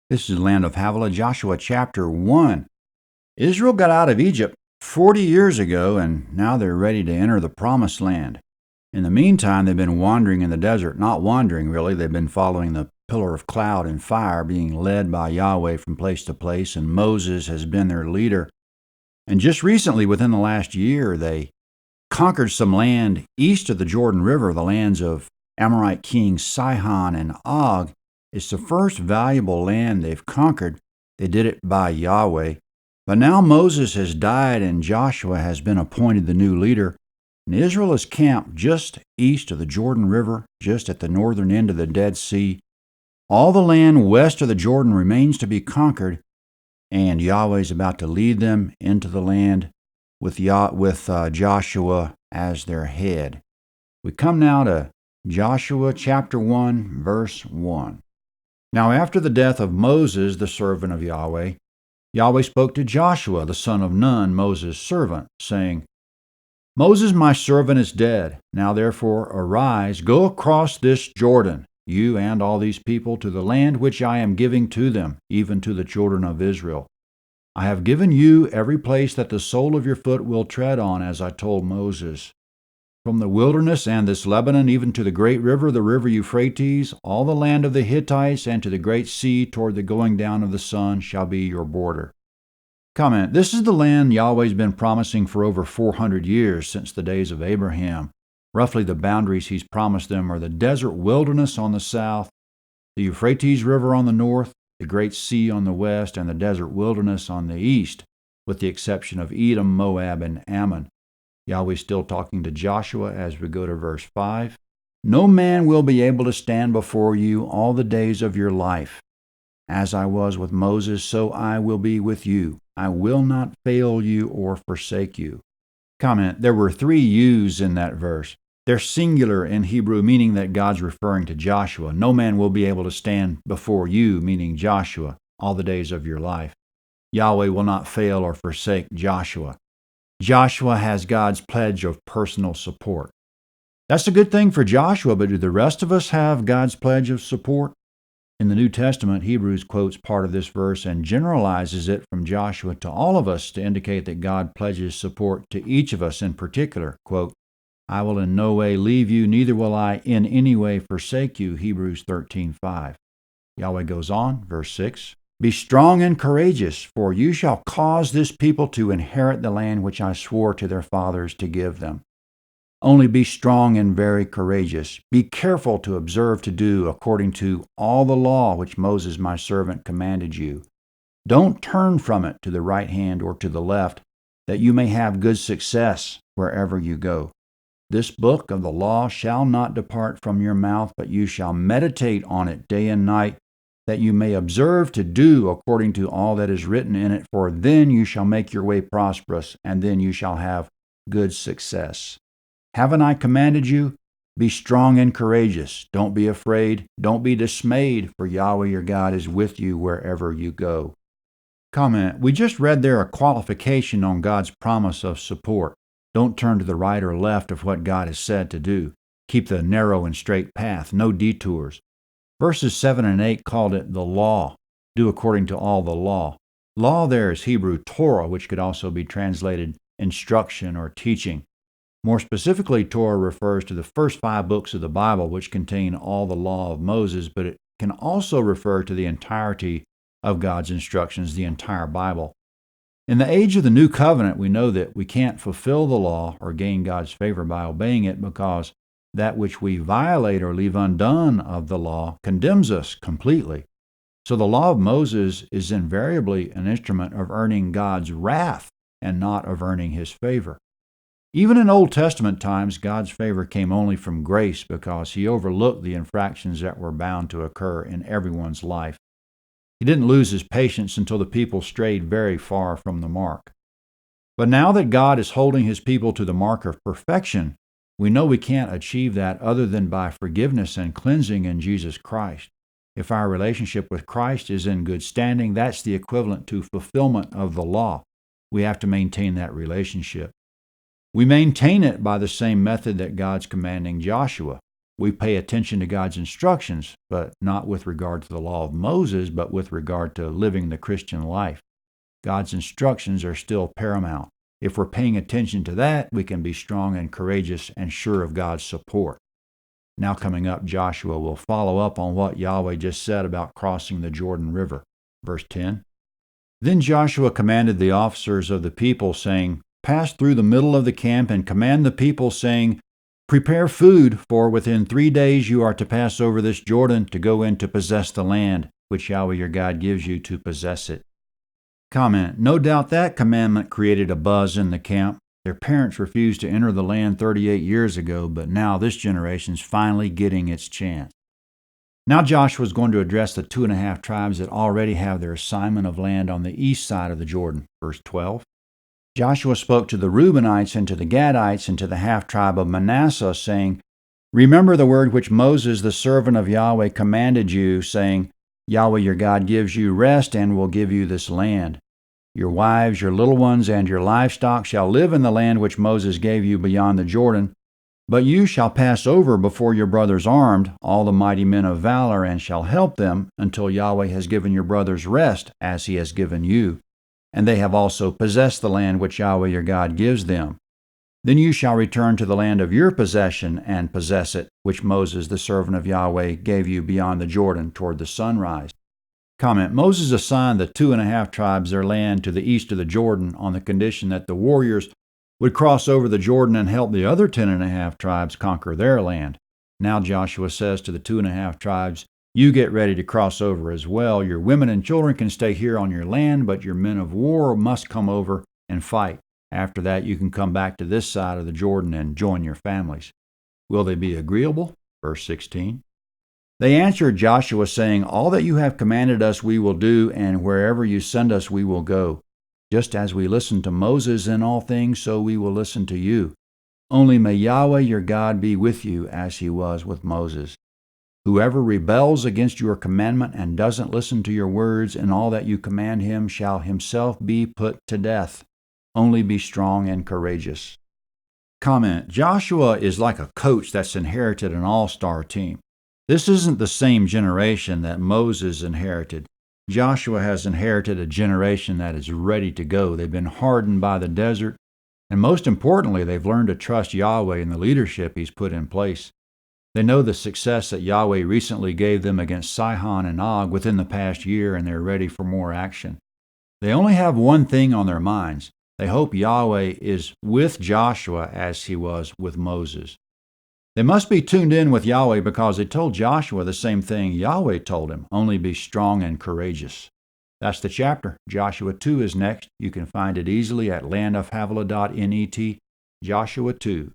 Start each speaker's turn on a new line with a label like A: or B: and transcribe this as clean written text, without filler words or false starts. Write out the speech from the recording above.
A: This is the land of Havilah, Joshua chapter 1. Israel got out of Egypt 40 years ago, and now they're ready to enter the promised land. In the meantime, they've been wandering in the desert. Not wandering, really. They've been following the pillar of cloud and fire, being led by Yahweh from place to place, and Moses has been their leader. And just recently, within the last year, they conquered some land east of the Jordan River, the lands of Amorite kings Sihon and Og. It's the first valuable land they've conquered. They did it by Yahweh. But now Moses has died and Joshua has been appointed the new leader. And Israel is camped just east of the Jordan River, just at the northern end of the Dead Sea. All the land west of the Jordan remains to be conquered, and Yahweh is about to lead them into the land with Joshua as their head. We come now to Joshua chapter 1, verse 1. Now after the death of Moses, the servant of Yahweh, Yahweh spoke to Joshua, the son of Nun, Moses' servant, saying, Moses, my servant, is dead. Now therefore arise, go across this Jordan, you and all these people, to the land which I am giving to them, even to the children of Israel. I have given you every place that the sole of your foot will tread on, as I told Moses. From the wilderness and this Lebanon, even to the great river, the river Euphrates, all the land of the Hittites, and to the great sea toward the going down of the sun shall be your border. Comment: This is the land Yahweh's been promising for over 400 years, since the days of Abraham. Roughly the boundaries he's promised them are the desert wilderness on the south, the Euphrates River on the north, the great sea on the west, and the desert wilderness on the east, with the exception of Edom, Moab, and Ammon. Yahweh's still talking to Joshua as we go to verse 5. No man will be able to stand before you all the days of your life. As I was with Moses, so I will be with you. I will not fail you or forsake you. Comment: There were 3 yous in that verse. They're singular in Hebrew, meaning that God's referring to Joshua. No man will be able to stand before you, meaning Joshua, all the days of your life. Yahweh will not fail or forsake Joshua. Joshua has God's pledge of personal support. That's a good thing for Joshua, but do the rest of us have God's pledge of support? In the New Testament, Hebrews quotes part of this verse and generalizes it from Joshua to all of us to indicate that God pledges support to each of us in particular. Quote, I will in no way leave you, neither will I in any way forsake you, Hebrews 13:5. Yahweh goes on, verse 6. Be strong and courageous, for you shall cause this people to inherit the land which I swore to their fathers to give them. Only be strong and very courageous. Be careful to observe to do according to all the law which Moses my servant commanded you. Don't turn from it to the right hand or to the left, that you may have good success wherever you go. This book of the law shall not depart from your mouth, but you shall meditate on it day and night, that you may observe to do according to all that is written in it, for then you shall make your way prosperous, and then you shall have good success. Haven't I commanded you? Be strong and courageous. Don't be afraid. Don't be dismayed, for Yahweh your God is with you wherever you go. Comment: We just read there a qualification on God's promise of support. Don't turn to the right or left of what God has said to do. Keep the narrow and straight path, no detours. Verses 7 and 8 called it the law. Do according to all the law. Law there is Hebrew Torah, which could also be translated instruction or teaching. More specifically, Torah refers to the first 5 books of the Bible, which contain all the law of Moses, but it can also refer to the entirety of God's instructions, the entire Bible. In the age of the New Covenant, we know that we can't fulfill the law or gain God's favor by obeying it, because that which we violate or leave undone of the law condemns us completely. So the law of Moses is invariably an instrument of earning God's wrath and not of earning his favor. Even in Old Testament times, God's favor came only from grace, because he overlooked the infractions that were bound to occur in everyone's life. He didn't lose his patience until the people strayed very far from the mark. But now that God is holding his people to the mark of perfection, we know we can't achieve that other than by forgiveness and cleansing in Jesus Christ. If our relationship with Christ is in good standing, that's the equivalent to fulfillment of the law. We have to maintain that relationship. We maintain it by the same method that God's commanding Joshua. we pay attention to God's instructions, but not with regard to the law of Moses, but with regard to living the Christian life. God's instructions are still paramount. If we're paying attention to that, we can be strong and courageous and sure of God's support. Now coming up, Joshua will follow up on what Yahweh just said about crossing the Jordan River. Verse 10. Then Joshua commanded the officers of the people, saying, Pass through the middle of the camp and command the people, saying, Prepare food, for within 3 days you are to pass over this Jordan to go in to possess the land, which Yahweh your God gives you to possess it. Comment: no doubt that commandment created a buzz in the camp. Their parents refused to enter the land 38 years ago, but now this generation's finally getting its chance. Now Joshua is going to address the 2.5 tribes that already have their assignment of land on the east side of the Jordan. Verse 12. Joshua spoke to the Reubenites and to the Gadites and to the half-tribe of Manasseh, saying, Remember the word which Moses, the servant of Yahweh, commanded you, saying, Yahweh your God gives you rest and will give you this land. Your wives, your little ones, and your livestock shall live in the land which Moses gave you beyond the Jordan. But you shall pass over before your brothers armed, all the mighty men of valor, and shall help them until Yahweh has given your brothers rest, as he has given you. And they have also possessed the land which Yahweh your God gives them. Then you shall return to the land of your possession and possess it, which Moses, the servant of Yahweh, gave you beyond the Jordan toward the sunrise. Comment: Moses assigned the 2.5 tribes their land to the east of the Jordan on the condition that the warriors would cross over the Jordan and help the other 10.5 tribes conquer their land. Now Joshua says to the 2.5 tribes, you get ready to cross over as well. Your women and children can stay here on your land, but your men of war must come over and fight. After that, you can come back to this side of the Jordan and join your families. Will they be agreeable? Verse 16. They answered Joshua, saying, All that you have commanded us we will do, and wherever you send us we will go. Just as we listened to Moses in all things, so we will listen to you. Only may Yahweh your God be with you as he was with Moses. Whoever rebels against your commandment and doesn't listen to your words in all that you command him shall himself be put to death. Only be strong and courageous. Comment: Joshua is like a coach that's inherited an all-star team. This isn't the same generation that Moses inherited. Joshua has inherited a generation that is ready to go. They've been hardened by the desert, and most importantly, they've learned to trust Yahweh and the leadership he's put in place. They know the success that Yahweh recently gave them against Sihon and Og within the past year, and they're ready for more action. They only have one thing on their minds. They hope Yahweh is with Joshua as he was with Moses. They must be tuned in with Yahweh because they told Joshua the same thing Yahweh told him, only be strong and courageous. That's the chapter. Joshua 2 is next. You can find it easily at landofhavilah.net, Joshua 2.